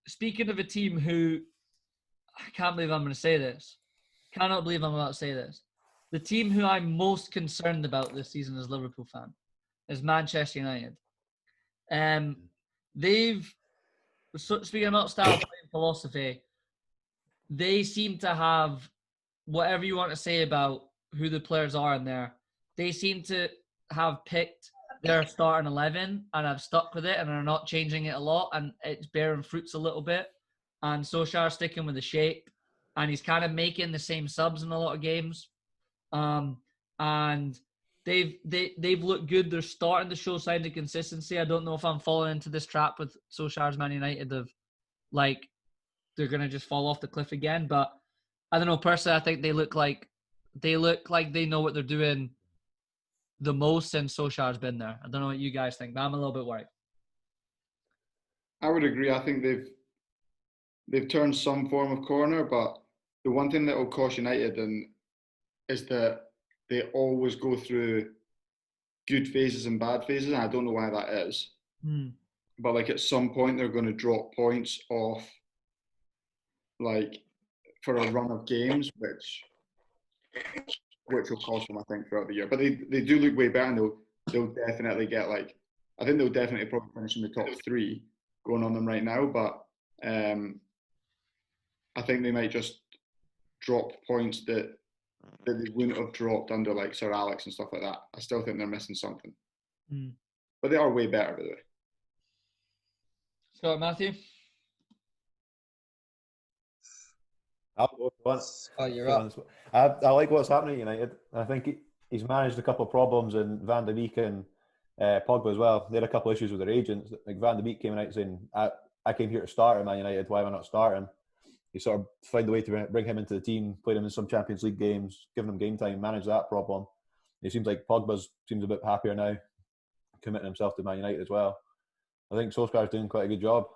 Speaking of a team who, I can't believe I'm going to say this. Cannot believe I'm about to say this. The team who I'm most concerned about this season as a Liverpool fan is Manchester United. They've, speaking about style of play and philosophy, they seem to have, whatever you want to say about who the players are in there, they seem to have picked their starting 11 and have stuck with it and are not changing it a lot, and it's bearing fruits a little bit. And Solskjaer sticking with the shape, and he's kind of making the same subs in a lot of games. And they've looked good. They're starting to show signs of consistency. I don't know if I'm falling into this trap with Solskjaer's Man United of like they're gonna just fall off the cliff again. But I don't know. Personally, I think they look like they know what they're doing the most since Solskjaer's been there. I don't know what you guys think, but I'm a little bit worried. I would agree. I think they've turned some form of corner, but the one thing that will cost United is that they always go through good phases and bad phases, and I don't know why that is. But like at some point they're going to drop points off, like for a run of games, which will cost them, I think, throughout the year. But they do look way better, and they'll definitely get I think they'll definitely probably finish in the top 3 going on them right now. But I think they might just drop points that they wouldn't have dropped under like Sir Alex and stuff like that. I still think they're missing something. But they are way better, by the way. Scott, Matthew? I'll go once. Oh, you're up. I like what's happening at United. I think he's managed a couple of problems in Van de Beek and Pogba as well. They had a couple of issues with their agents. Like Van de Beek came out saying, I came here to start at Man United, why am I not starting? He sort of found a way to bring him into the team, played him in some Champions League games, given him game time, managed that problem. It seems like Pogba seems a bit happier now, committing himself to Man United as well. I think Solskjaer's doing quite a good job,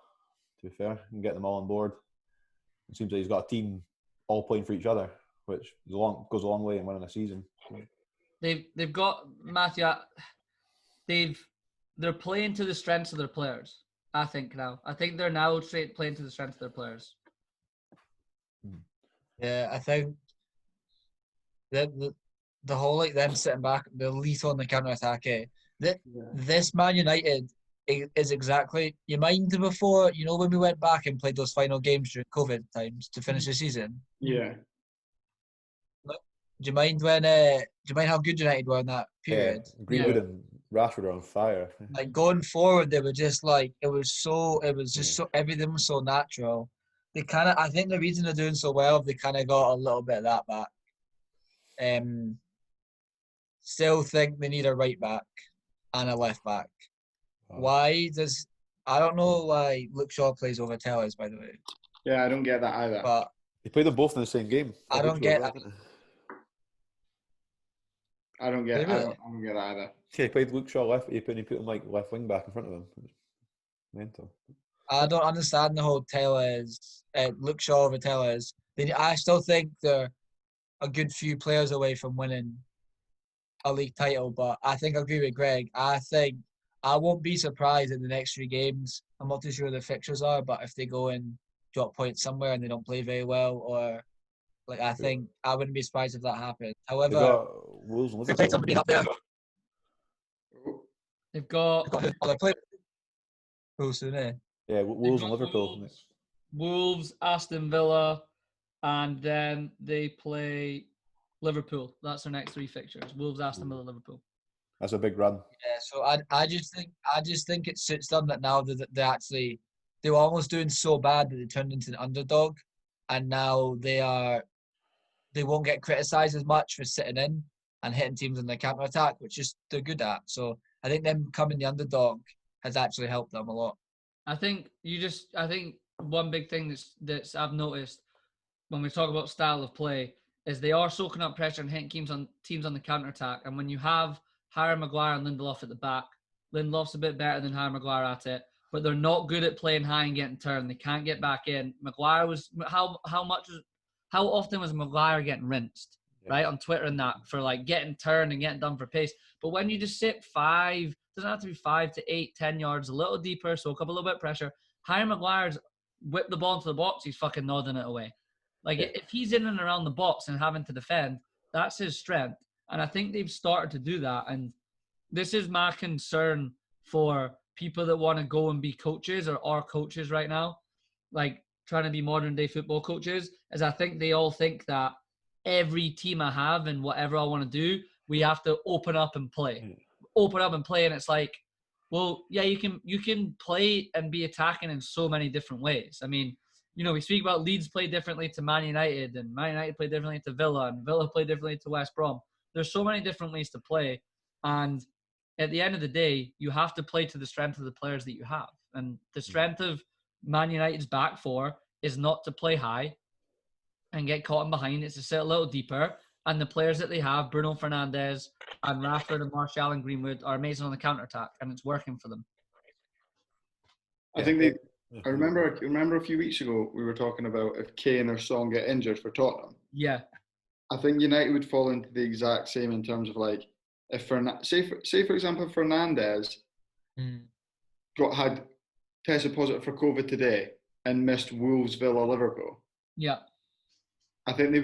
to be fair, and getting them all on board. It seems like he's got a team all playing for each other, which goes a long way in winning a season. They've got Matthew. They're playing to the strengths of their players. I think now. I think they're now straight playing to the strengths of their players. Yeah, I think the whole like them sitting back, the lethal on the counter attack. This Man United is exactly. You mind before when we went back and played those final games during COVID times to finish the season. Yeah. Do you mind when? Do you mind how good United were in that period? Yeah, Greenwood and Rashford are on fire. Like going forward, they were just like it was so everything was so natural. They I think the reason they're doing so well, they kind of got a little bit of that back. Still think they need a right back and a left back. Why does I don't know why Luke Shaw plays over Tellers, by the way. Yeah, I don't get that either. But they played them both in the same game. I don't get that. I don't get that either. Yeah, he played Luke Shaw left. He put him like left wing back in front of him. Mental. I don't understand the whole Tellers, Luke Shaw over Tellers. I still think they're a good few players away from winning a league title, but I think I agree with Greg. I think I won't be surprised in the next 3 games. I'm not too sure who the fixtures are, but if they go and drop points somewhere and they don't play very well, or I think I wouldn't be surprised if that happened. However, Wolves and they play somebody up there. They've got. They play Wolves, didn't they? Yeah, Wolves and Liverpool. Wolves, Aston Villa, and then they play Liverpool. That's their next 3 fixtures. Wolves, Aston Villa, Liverpool. That's a big run. Yeah, so I just think it suits them that now they were almost doing so bad that they turned into an underdog, and now they won't get criticised as much for sitting in and hitting teams on the counter attack, which is they're good at. So I think them becoming the underdog has actually helped them a lot. I think one big thing that's I've noticed when we talk about style of play is they are soaking up pressure and hitting teams on the counter attack. And when you have Harry Maguire and Lindelof at the back, Lindelof's a bit better than Harry Maguire at it, but they're not good at playing high and getting turned. They can't get back in. Maguire was how often was Maguire getting rinsed, right, on Twitter and that for like getting turned and getting done for pace. But when you just sit 5, doesn't have to be 5 to 8, 10 yards, a little deeper, soak up a little bit of pressure, Harry Maguire's whipped the ball into the box, he's fucking nodding it away. Like, if he's in and around the box and having to defend, that's his strength. And I think they've started to do that. And this is my concern for people that want to go and be coaches or are coaches right now, like trying to be modern day football coaches, is I think they all think that every team I have and whatever I want to do, we have to open up and play. Open up and play. And it's like, well, yeah, you can play and be attacking in so many different ways. I mean, you know, we speak about Leeds play differently to Man United, and Man United play differently to Villa, and Villa play differently to West Brom. There's so many different ways to play. And at the end of the day, you have to play to the strength of the players that you have. And the strength of Man United's back four is not to play high and get caught in behind. It's to sit a little deeper. And the players that they have, Bruno Fernandes and Rashford and Martial and Greenwood, are amazing on the counter-attack, and it's working for them. I think I remember a few weeks ago we were talking about if Kane or Son get injured for Tottenham. Yeah. I think United would fall into the exact same in terms of like if say for example Fernandes had tested positive for COVID today and missed Wolves, Villa, Liverpool. Yeah. I think they'd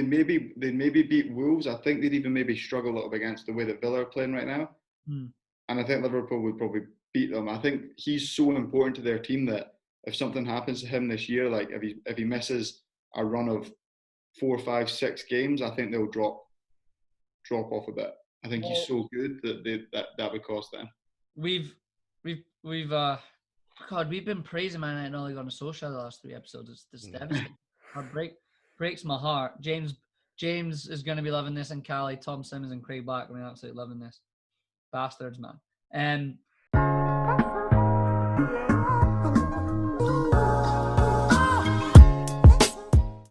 maybe beat Wolves. I think they'd even maybe struggle a little bit against the way that Villa are playing right now. And I think Liverpool would probably beat them. I think he's so important to their team that if something happens to him this year, like if he misses a run of 4, 5, 6 games, I think they'll drop off a bit. I think he's so good that would cost them. We've been praising Man United all on the social the last 3 episodes. It's devastating. Breaks my heart. James is going to be loving this, and Callie, Tom Simmons, and Craig Black. I mean, absolutely loving this. Bastards, man.